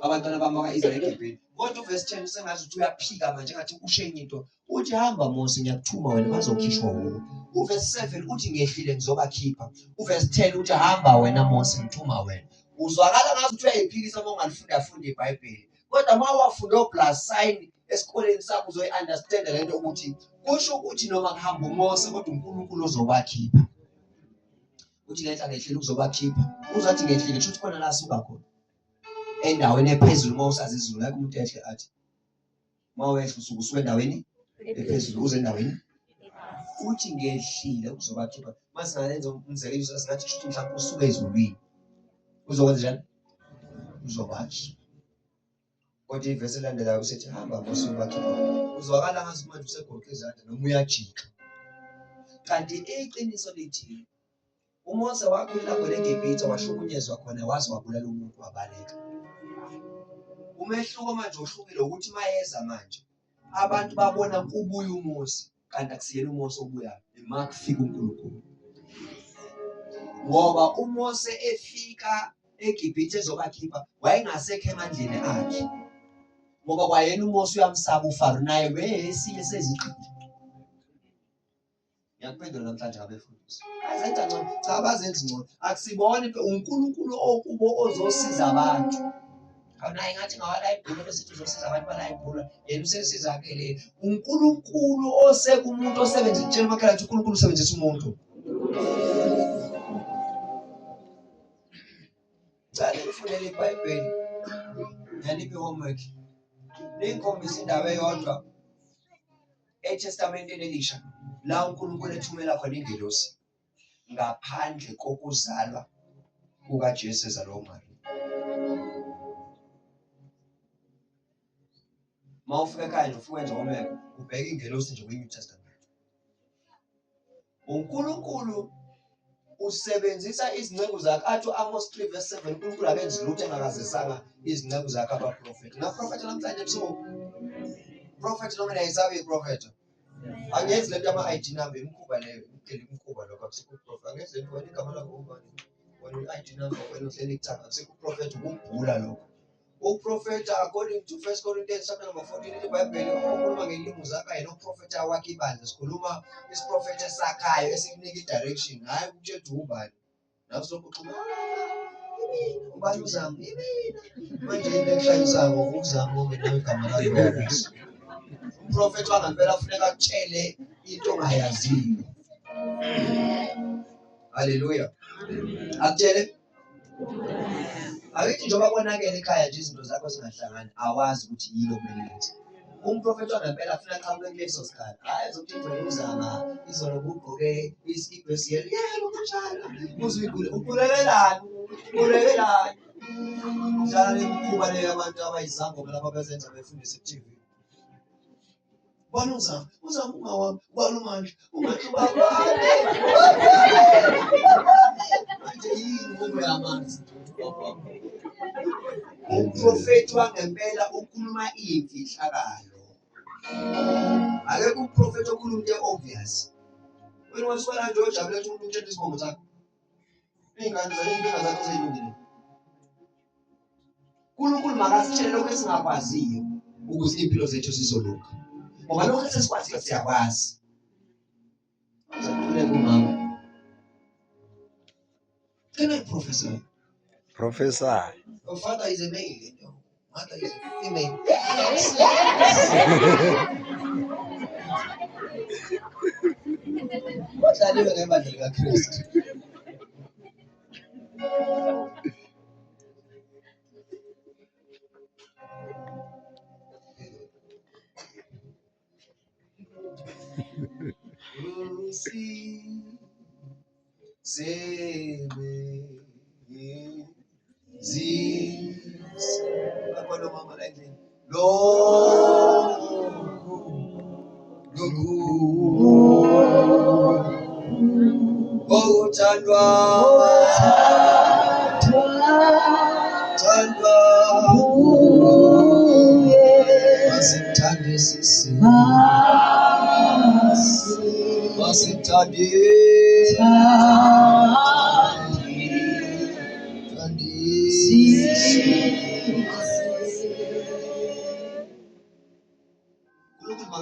abantwana bamaIsrael eGibhithe. Kodwa uverse 10 sengathi uthi uyaphika manje ngathi usho enye into. Uthi hamba Mose ngiyakuthuma wena bazokhishwa wona. Uverse 7 uthi ngehlile ngizobakhipha. Uverse 10 uthi hamba wena Mose ngithuma wena. Uzwakala ngathi uthi uyayiphikisa uma ungalifunda iBhayibheli. Kodwa uma wafunda plus sign esikoleni sakho uzoyi-understand lento ukuthi kusho ukuthi noma kuhamba uMose kodwa uNkulunkulu uzobakhipha. Uthi ngenhla ngehlile uzobakhipha. Uzathi ngehlile kusho ukuthi khona la suka khona. Endaweni ephezulu uma usazi izulu like umuntu ehle athi uma wehla usuke endaweni ephezulu uze endaweni uthi ngehlile uzobakhipha. Mase ngalenza umzekeliso singathi kusho mhlawumbe usuke ezulwini uzokwenza njani uzobakhipha. Kodwa ivesi elandelayo usethi hamba Mose ubakhipha. Uzwakala ngathi manje usegoqe izandla noma uyajika. Kanti iqiniso lithi uMose wakhulula khona eGibhithe wahlukunyezwa khona waze wabulala umuntu wabaleka. Umehluko manje ohlukile ukuthi mayeza manje abantu babona kubuya uMose kanti akusiyena uMose obuyayo ema kufika uNkulunkulu. Ngoba uMose efika eGibhithe ezobakhipha wayengasekho emandleni akhe. Ngoba kwayena uMose uyamsaba uFaro naye wesinye seziqili. Ngiyakuphendula namhlanje abefundisi. Azenza ngcono, cha abazenzi ngcono. Akusibone uNkulunkulu okubo ozosiza abantu. Awunaye ngathi ngawala ibhula besithi uzosiza abantu bala ibhula. Yena usesiza ke uNkulunkulu osekumuntu osebenza itshela emakhala ukuthi uNkulunkulu usebenzisa umuntu. Cha ngifundele iBhayibheli. Yaniphi homework. Ningikhombisa indaba eyodwa eTestamenteni Elisha la uNkulunkulu ethumela khona ingelosi ngaphandle kokuzalwa kukaJesu ezalwa uMaria. Mawufika ekhaya ufike wenza homework ubheke ingelosi nje kwiNew Testament. uNkulunkulu usebenzisa izinceku zakhe athi Amos 3 verse 7 uNkulunkulu akenzi lutho engakazisanga izinceku zakhe abaprofeti. Ngaprofeti namhlanje ebusuku. Prophet noma nayisabe iprofeti. Angenzi lento ama-ID number imkhuba leyo, imkhuba lokho akusikho prophet. Angenzi lento wena igama lakho ubani. Wena i-ID number wena uhleli kuthanga akusikho prophet ukubhula lokho. Uprofeta according to 1 Corinthians chapter number 14 iBhayibheli ukhuluma ngelimi zakhe yena uprofeta wakhe ibandla sikhuluma isiprofeta esakhayo esikunika i-direction hayi ukutshela ubani. Nawe sokuxhuma ubani uzama imina manje into ekushayisako ukuzama nawe igama lakho. Uprofeta wangempela kufuneka akutshele into ongayaziyo. Haleluya. Akutshele ayithi njengoba konakele ekhaya nje izinto zakho zingahlangani awazi ukuthi yini okumele yenze. Umprofeti wangempela afuna aqhamuke kuleso sikhathi. Hayi ezokuthi ingwenya uzama izolo ugqoke isikipho esiyelo yebo kanjalo uzuyigule uqulelelani uqulelelani. Njalo lemkhuba leyo abantu abayizangoma lapha bezenza befundisa ku-TV. Bani uzama ungawami bani manje ungaxuba manje yini ngoba yamanzi. Umprofeti wangempela ukhuluma imfihlakalo. Akekho umprofeti okhuluma into obvious. Wena wasifana nje ojabule ukuthi umuntu utshela isibongo sakho. Ingane zakho zeyilungile. uNkulunkulu makasitshele lokho esingakwaziyo ukuze impilo zethu zizolunga. Ngoba lokho esesikwaziyo siyakwazi. Ngizaqhubeka umama. Can I prophesy? Prophesy. Your father is a male, your mother is a female. Badlaliwe ngebandla likaKristu.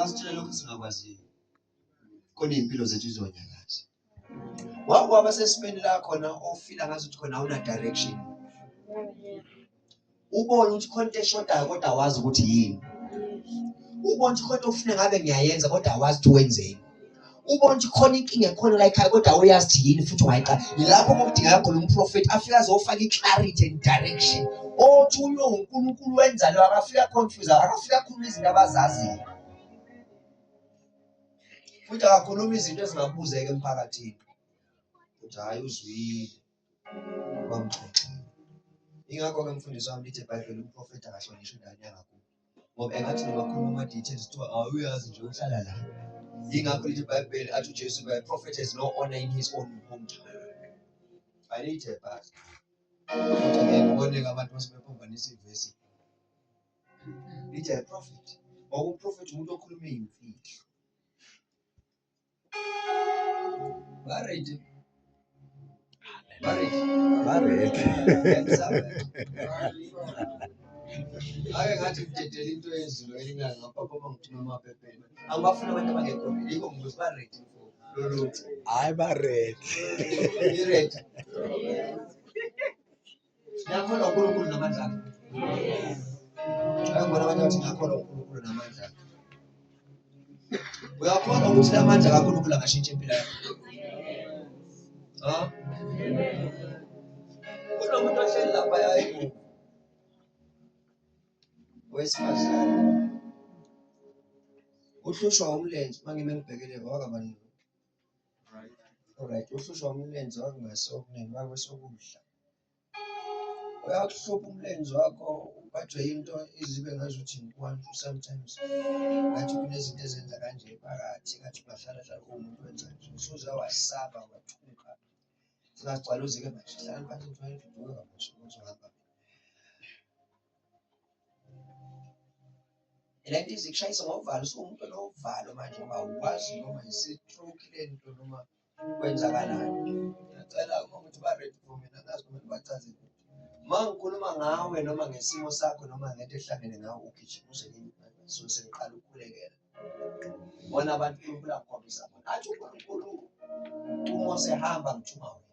masitshele lokho singakwaziyo. Khona impilo zethu izonyakaza. Wakwaba sesimeni la khona ofila ngazuthi khona awuna direction. Ubona ukuthi khona into eshodayo kodwa awazi ukuthi yini. Ubona ukuthi khona ufuna ngabe ngiyayenza kodwa awazi ukuthi wenzeni. Ubona ukuthi khona inkinga ekhona la ekhaya kodwa uyazi ukuthi yini futhi ungayiqala. Yilapho okudingeka khona umprofeti afika azofaka i-clarity and direction. Othi uNkulunkulu wenza lo akafika confuse, akafika khuluma izinto abazaziyo. Futhi akakhuluma izinto ezingabuzeka emphakathini. Futhi hayi uzwile kwamxoxa. Ingakho-ke mfundisi wami lithi eBhayibheli umprofeti akahlonishwe ingane yangakubo. Ngoba engathi noma khuluma ama-details kuthiwa awuyazi nje uhlala la. Ingakho lithi eBhayibheli athi uJesu by prophet has no honor in his own hometown. Ayithe basi. Futhi ngeke uboneke abantu basebephambanisa ivesi. Lithi a prophet. Ngokuprofeti umuntu okhuluma iy'mfihlo. Baredi. Ake ngathi ngidedela into yezulu elinganga ngapha ngithuma amaphepheni. Angibafuna abantu abangekho yiko ngibuza baredi lolu. Hayi baredi. Iredi. Ngiyakholwa uNkulunkulu namandla akhe. Ayibona abantu abathi ngiyakholwa uNkulunkulu namandla akhe. Uyakholwa ukuthi amandla kaNkulunkulu angashintsha impilo yakho? Kunomuntu ohleli lapha yayibo. Wesifazane. Uhlushwa umlenze mangime ngibhekele wakabani. Alright, uhlushwa umlenze wakungasokunene wakwesokudla. Uyakuhlupha umlenze wakho uphathwe into izibe ngazuthi inkwantu sometimes. Ngathi kunezinto ezenza kanje phakathi ngathi bahlala hlala umuntu wenza nje. Usuza wasaba wathuka. Singagcwala uzike manje hlala phansi uthwale uduka kamusho uzohamba. Lento izikushayisa ngovalo umuntu onovalo manje ngoba ukwazi noma isi-stroke lento noma kwenzakalani. Ngiyacela ukuthi ba-ready for mina ngazi noma bachazele. Mangikhuluma ngawe noma ngesimo sakho noma ngento ehlangene ngawe ugijima so sengiqala ukukhulekela. Bona abantu uNkulunkulu akhombisa bona. Athi uNkulunkulu uMose hamba ngithuma wena.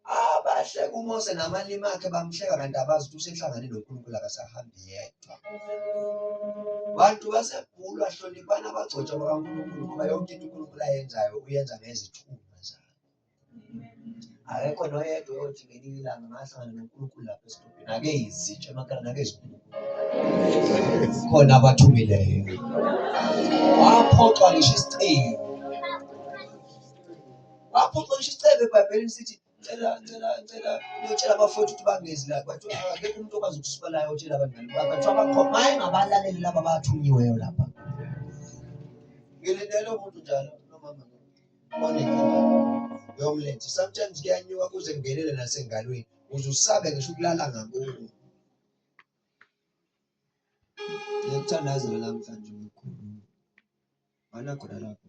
Abahleka uMose namalimi akhe bamhleka kanti abazi ukuthi usehlangane noNkulunkulu akasahambi yedwa. Bantu basebhulwa hloniphana abagcotshwa bakaNkulunkulu ngoba yonke into uNkulunkulu ayenzayo uyenza ngezithunywa zakhe. Akekho noyedwa othi ngelinye ilanga ngahlangana noNkulunkulu lapha esitobhini. Ake izitshe emakhaya nake izinkulunkulu. Khona abathumileyo. Waphoxwa ngisho isicelo. Waphoxwa ngisho isicelo eBhayibhelini sithi ngicela ngiyotshela abafowethu ukuthi bangezi la. Bathi akekho umuntu okwazi ukusuka la uyotshela abangani bakhe. Bathi abakhomaya ngabalaleli laba abathunyiweyo lapha. Ngilindele umuntu njalo nomama onenkinga yomlenze. Sometimes kuyanyuka kuze kungenele nasengalweni. Uze usabe ngisho ukulala ngakubo. Ngiyakuthandazela namhlanje ukukhuluma. Banakhona lapho.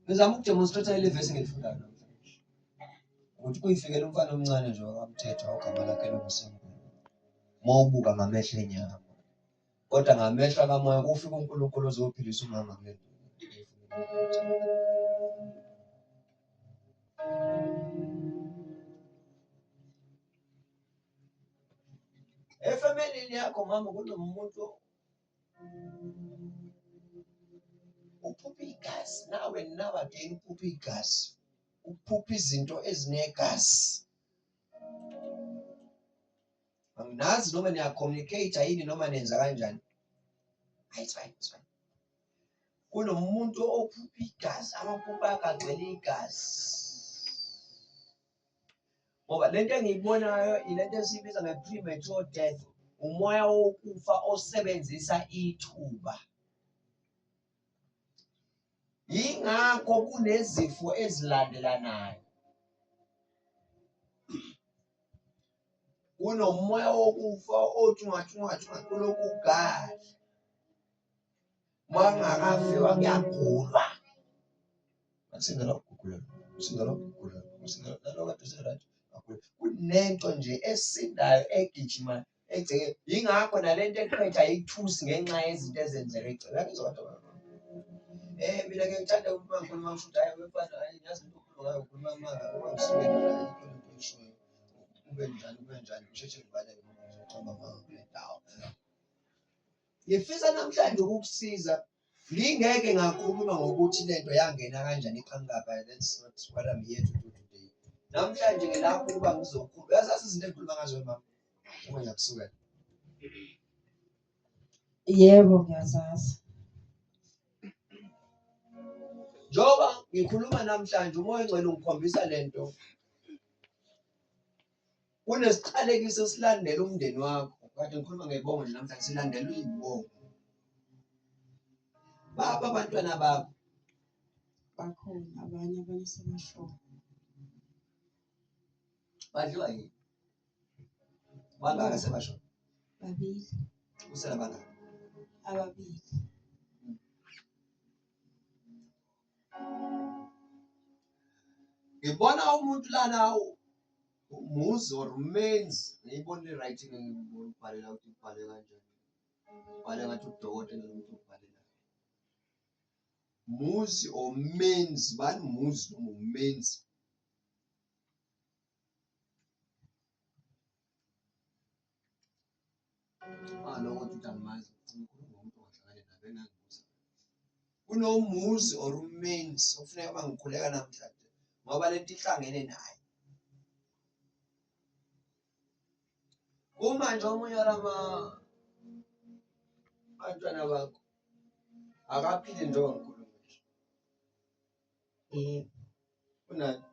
Ngizama ukudemonstrate ile verse engilifundayo namhlanje. Ukuthi kuyifikela umfana omncane nje wakamthetho ogama lakhe lokusinkulu. Mawubuka ngamehlo enyama. Kodwa ngamehlo kamoya kufika uNkulunkulu ozophilisa umama kule nto. Efemelini yakho mama kunomuntu uphupha igazi nawe nowadays uphupha igazi. Uphupha izinto ezinegazi. Anginazi noma niya communicate yini noma nenza kanjani. It's fine. Kunomuntu ophupha igazi, amaphupha akhe agcwele igazi. Ngoba lento engiyibonayo ilento esibiza nge-premature death, umoya wokufa osebenzisa ithuba. Yingakho kunezifo ezilandelanayo. Kunomoya wokufa othungathunga kulokhu gadla. Mangakafiwa kuyagulwa. Akusingela ukugula. Kunento nje esindayo egijima egceke ingakho nalento ephethe ayikuthusi ngenxa yezinto ezenzeka egceke ngizodwa mina ke ngithanda ukuba ngikhuluma ngisho ukuthi hayi wefana hayi ngiyazi into okhuluma ngayo ukhuluma amanga uma ngisuke into oyishoyo ube njani usheshe ngibaleke ngicamba amanga kule ndawo ngifisa namhlanje ukukusiza ngingeke ngakhuluma ngokuthi lento yangena kanjani iqhamuka that's not what I'm here to do today namhlanje ngilapho ukuba ngizokhuluma yazazi izinto engikhuluma ngazo mama uma ngiyakusuka yebo ngiyazazi njoba ngikhuluma namhlanje umoya engcwele ungikhombisa lento kunesiqalekiso silandela umndeni wakho kade ngikhuluma ngebongo namhlanje silandela uyibongo baba abantwana bakho bakhona abanye sebashona badliwa yini bangaka sebashona babili usela bangaka ababili ngibona umuntu lana umuzi or men's ngiyibona i-writing ngibhalela ukuthi ubhale kanjani ubhale ngathi udokotela nomuntu ubhalela muzi or men's bani muzi noma men's lokho ukuthi angimazi ukhuluma ngomuntu ongahlangane nabe engangibuza kunomuzi or men's ofuneka bangikhuleka namhlanje ngoba lento ihlangene naye kumanje omunye bantwana bakho akaphile njengoba ngikhuluma nje unani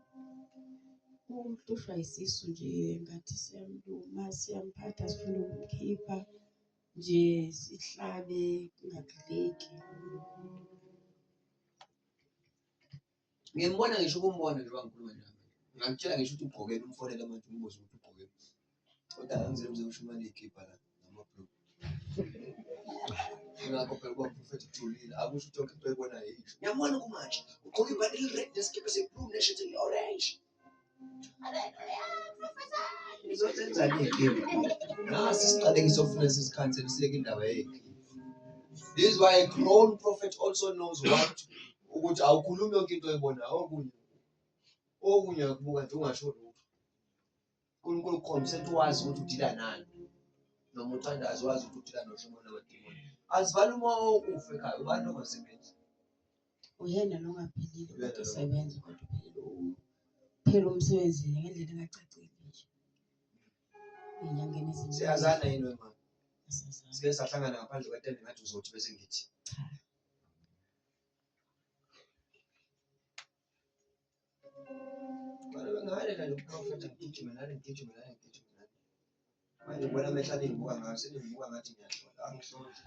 ukuhlushwa isisu nje ngathi siyamluma siyamphatha sifuna ukumkhipha nje sihlabe kungakudleki ngimbona ngisho ukumbona nje bangikhuluma nje ngakutshela ngisho ukuthi ugqokele umfonela manje umbuzo ukuthi ugqokele kodwa angizile uzoshumana ikhipha la namabhlu ngakho phela kuba prophet ujulile akusho ukuthi yonke into oyibona yisho ngiyambona kumanje ugqoke ibhande eli-red nesikipha se-blue neshirt eli-orange ngizozenzani iy'nkipha nasi isiqalekiso ofuna sizikhansele siyeke indaba yethu this is why a grown prophet also knows what ukuthi awukhulumi yonke into oyibonayo okunye akubuka nje ungasho lutho uNkulunkulu ukukhombisa ukuthi wazi ukuthi udila nani noma uthandazi wazi ukuthi udila noshimona namadimoni azivale uma okufa ekhaya ubani ongasebenzi uyena nongaphilile kodwa sebenza kodwa phela umsebenzi ngendlela engacacile nje enyangeni eziningi siyazana yini wemama sike sahlangana ngaphandle kwetende ngathi uzothi bese ngithi ngale nje uprofeta ngigijime nani manje ngibona amehla ningibuka ngayo sengibuka ngathi ngiyashona angihloli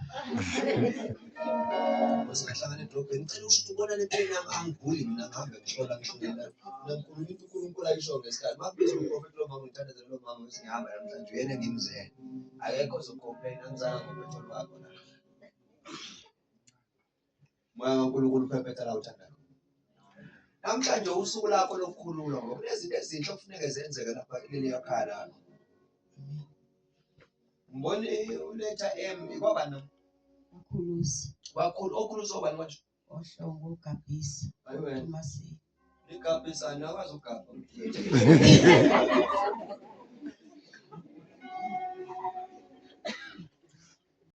ngahlangana edrobheni ngicela ukuthi ubona lempeni yami angiguli mina ngihambe ngihlola ngishonela nankulunkulu uNkulunkulu ayisho ngesikhathi makubiza uprofeta lo mama ngithandazela lo mama bese ngihamba namhlanje uyena ngimzele akekho ozocomplain angizange ngopetrol wakho la moya kaNkulunkulu uphephetha la uthandayo namhlanje usuku lakho lokukhululwa ngoba kunezinto ezinhle okufuneka zenzeke lapha kuleli yakhaya la ngibone uletha kwaba ukhulusi okhulusi obani manje ohlongo ugabhisi ayiwena uMasini igabhisana akwazi ugabha